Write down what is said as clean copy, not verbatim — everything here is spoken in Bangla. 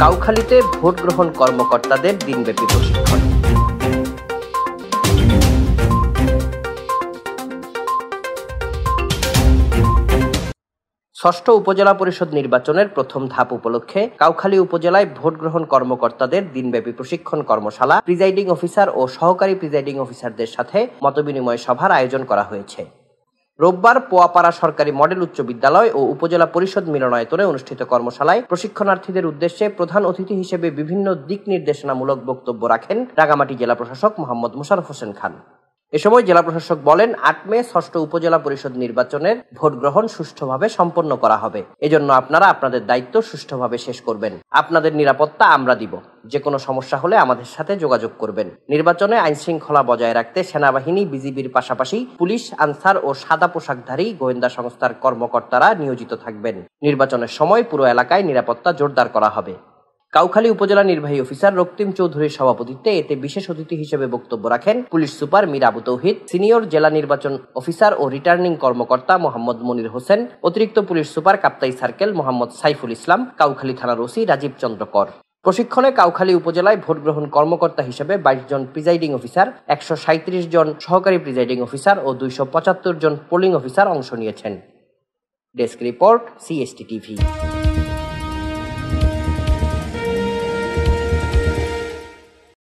কাউখালীতে ভোট গ্রহণ কর্মকর্তাদের দিনব্যাপী প্রশিক্ষণ। ষষ্ঠ উপজেলা পরিষদ নির্বাচনের প্রথম ধাপ উপলক্ষে কাউখালী উপজেলায় ভোট গ্রহণ কর্মকর্তাদের দিনব্যাপী প্রশিক্ষণ কর্মশালা, প্রিজাইডিং অফিসার ও সহকারী প্রিজাইডিং অফিসারদের সাথে মতবিনিময় সভার আয়োজন করা হয়েছে। রোববার পোয়াপাড়া সরকারি মডেল উচ্চ বিদ্যালয় ও উপজেলা পরিষদ মিলনায়তনে অনুষ্ঠিত কর্মশালায় প্রশিক্ষণার্থীদের উদ্দেশ্যে প্রধান অতিথি হিসেবে বিভিন্ন দিক নির্দেশনামূলক বক্তব্য রাখেন রাঙামাটি জেলা প্রশাসক মোহাম্মদ মোশাররফ হোসেন খান। এ সময় জেলা প্রশাসক বলেন, ৮ মে ষষ্ঠ উপজেলা পরিষদ নির্বাচনের ভোট গ্রহণ সুষ্ঠুভাবে সম্পন্ন করা হবে। এজন্য আপনারা আপনাদের দায়িত্ব সুষ্ঠুভাবে শেষ করবেন। আপনাদের নিরাপত্তা আমরা দিব। যে কোনো সমস্যা হলে আমাদের সাথে যোগাযোগ করবেন। নির্বাচনে আইন শৃঙ্খলা বজায় রাখতে সেনাবাহিনী, বিজিবির পাশাপাশি পুলিশ, আনসার ও সাদা পোশাকধারী গোয়েন্দা সংস্থার কর্মকর্তারা নিয়োজিত থাকবেন। নির্বাচনের সময় পুরো এলাকায় নিরাপত্তা জোরদার করা হবে। কাউখালী উপজেলা নির্বাহী অফিসার রক্তিম চৌধুরীর সভাপতিত্বে এতে বিশেষ অতিথি হিসেবে বক্তব্য রাখেন পুলিশ সুপার মীর আবু তৌহিদ, সিনিয়র জেলা নির্বাচন অফিসার ও রিটার্নিং কর্মকর্তা মোহাম্মদ মনির হোসেন, অতিরিক্ত police super Kaptai circle Mohammad Saiful Islam, Kawkhali থানার ওসি রাজীব চন্দ্র কর। প্রশিক্ষণে কাউখালী উপজেলায় ভোট গ্রহণ কর্মকর্তা হিসেবে 22 জন প্রিজাইডিং অফিসার, 137 জন সহকারী প্রিজাইডিং অফিসার ও 275 জন পোলিং অফিসার অংশ নিয়েছেন। Desk report, CST TV।